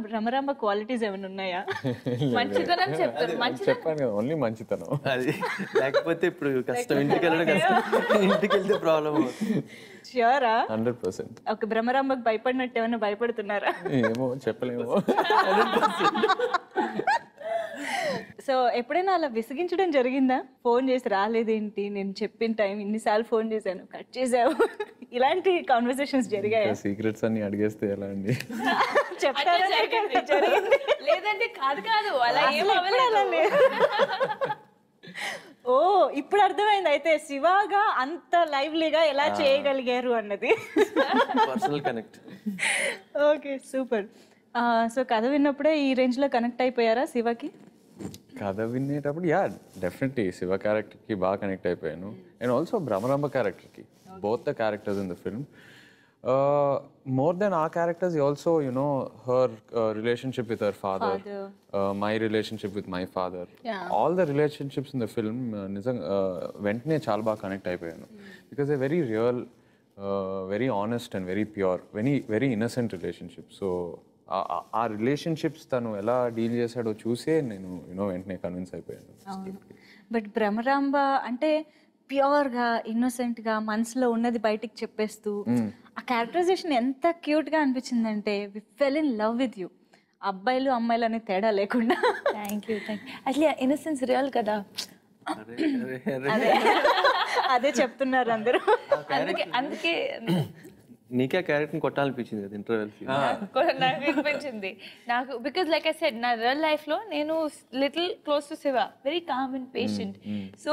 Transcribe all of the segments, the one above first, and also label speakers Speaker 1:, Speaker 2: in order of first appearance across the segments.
Speaker 1: Bhramaramba qualities ఏమైనా ఉన్నాయా?
Speaker 2: మంచితనం చెప్తారు.
Speaker 3: చెప్పాను కదా, ఓన్లీ మంచితనం.
Speaker 4: అది లేకపోతే ఇప్పుడు కష్టం, ఇంటికి వెళ్ళడం కష్టం, ఇంటికి వెళ్తే ప్రాబ్లం.
Speaker 1: ష్యూరా?
Speaker 3: 100%.
Speaker 1: ఒక భ్రమరాంబకు భయపడినట్టు ఏమైనా భయపడుతున్నారా?
Speaker 3: ఏమో చెప్పలేమో.
Speaker 1: సో ఎప్పుడైనా అలా విసిగించడం జరిగిందా? ఫోన్ చేసి రాలేదేంటి, నేను చెప్పిన టైం ఇన్నిసార్లు ఫోన్ చేశాను, కట్ చేసావు, ఇలాంటి కాన్వర్సేషన్స్ జరిగాయా?
Speaker 3: సీక్రెట్స్ అన్ని అడిగేస్తే ఎలా అండి?
Speaker 1: చెప్తారా?
Speaker 2: జరిగింది లేదంటే కాదు అలా ఏం అవ్వలేదు.
Speaker 1: ఓ, ఇప్పుడు అర్థమైంది అయితే శివగా అంత లైవ్లీగా ఎలా చేయగలిగారు అన్నది.
Speaker 4: Personal connect.
Speaker 1: Okay, super. So కథ విన్నప్పుడే ఈ రేంజ్ లో కనెక్ట్ అయిపోయారా శివకి?
Speaker 3: కథ వినేటప్పుడు డెఫినెట్లీ శివ క్యారెక్టర్కి బాగా కనెక్ట్ అయిపోయాను. అండ్ ఆల్సో భ్రమరాంబ క్యారెక్టర్కి, both the characters in the film. More than our characters, you also, her relationship with her father. My relationship with my father. All the relationships in the film, ventane chaala baga connect అయిపోయాను. Because they're very real, very honest and very pure, very innocent relationship. So, ఆ relationships తను ఎలా deal చేశాడో చూసే నేను వెంటనే convince అయిపోయాను.
Speaker 1: But Bhramaramba అంటే ప్యూర్గా, ఇన్నోసెంట్గా, మనసులో ఉన్నది బయటికి చెప్పేస్తూ, ఆ క్యారెక్టరైజేషన్ ఎంత క్యూట్గా అనిపించిందంటే we fell in love with you. అబ్బాయిలు అమ్మాయిలు అనే తేడా లేకుండా.
Speaker 2: Thank you. అసలు ఇన్నోసెన్స్ రియల్ కదా,
Speaker 1: అదే చెప్తున్నారు అందరూ.
Speaker 2: అందుకే
Speaker 4: నీకే క్యారెక్టర్ కొట్టాలనిపించింది కదా ఇంటర్వెల్.
Speaker 2: నాకు అనిపించింది నాకు, బికాస్ లైక్ ఐ సెడ్, నా రియల్ లైఫ్ లో నేను little close to Shiva, very calm and patient. So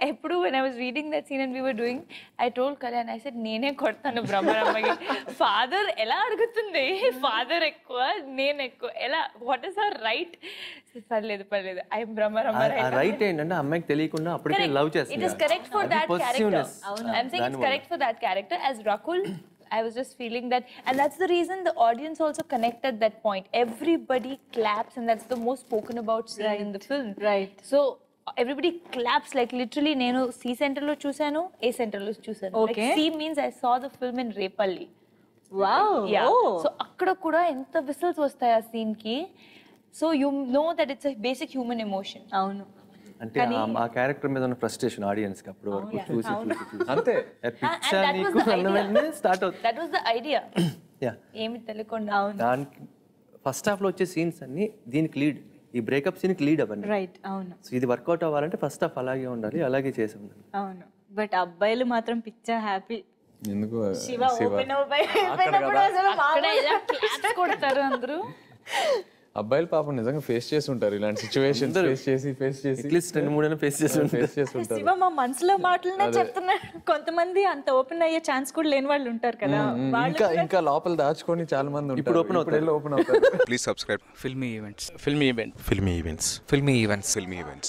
Speaker 2: ఎప్పుడు when I was reading that scene and we were doing, I told Kalyan, I said నేనే కొడతాను భ్రమరాంబకి. ఫాదర్ ఎలా అడుగుతుంది, ఫాదర్ ఎక్కువ నేను ఎక్కువ, ఎలా, వాట్ ఈస్ అవర్ రైట్? పర్లేదు ఐ భ్రమరాంబ
Speaker 4: రైట్ ఏంటంటే అమ్మాయికి తెలియకుండా అప్పటికే లవ్ చేస్తుంది.
Speaker 2: It is correct for that character. I'm saying it's correct for that character. As Rakul, I was just feeling that, and that's the reason the audience also connected that point. Everybody claps, and that's the most spoken about scene in the film.
Speaker 1: Right.
Speaker 2: So everybody claps, like literally nenu C center lo chusanu, A center lo chusanu.
Speaker 1: Okay.
Speaker 2: Like C means I saw the film in Repalli.
Speaker 1: Wow.
Speaker 2: Yeah.
Speaker 1: Oh.
Speaker 2: So akkada kuda enta whistles vastayi aa scene ki. So you know that it's a basic human emotion.
Speaker 1: అవును.
Speaker 4: అంటే ఆ character మీద ఉన్న frustration audience కి అప్పుడు వరకు చూసి
Speaker 3: అంతే
Speaker 4: స్టార్ట్ అవుతుంది.
Speaker 2: That was the idea. ఏమి తెలియకుండా.
Speaker 4: దానికి ఫస్ట్ హాఫ్ లో వచ్చే సీన్స్ అన్ని దీనికి లీడ్, ఈ బ్రేకప్ సీన్ కి లీడ్ అవన్నీ.
Speaker 1: రైట్, అవును.
Speaker 4: సో ఇది వర్కౌట్ అవ్వాలంటే ఫస్ట్ హాఫ్ అలాగే ఉండాలి, అలాగే చేసాం.
Speaker 1: అవును. బట్ అబ్బాయిలు మాత్రం పిచ్చా హ్యాపీ.
Speaker 3: ఎందుకు
Speaker 1: శివ ఓపెన్ అయిపోయినప్పుడు అసలు
Speaker 2: అక్కడ ఇలా క్లాప్స్ కొడతారు అందరూ.
Speaker 3: అబ్బాయిలు పాపం నిజంగా ఫేస్ చేసి ఉంటారు ఇలాంటి సిచ్యువేషన్, ఫేస్ చేసి
Speaker 4: అట్లీస్ట్ 2-3 ఫేస్ చేసి ఉంటారు.
Speaker 1: శివ మా మనసులో మాటలనే చెప్తున్నారు. కొంతమంది అంత ఓపెన్ అయ్యే ఛాన్స్ కూడా లేని వాళ్ళు ఉంటారు కదా,
Speaker 3: ఇంకా లోపల దాచుకొని చాలా మంది ఉంటారు.
Speaker 4: ఇప్పుడు ఓపెన్ అవుతారు.
Speaker 5: Please subscribe
Speaker 6: Filmy Events.
Speaker 5: Filmy Events.
Speaker 6: Filmy Events. Filmy Events. Filmy Events.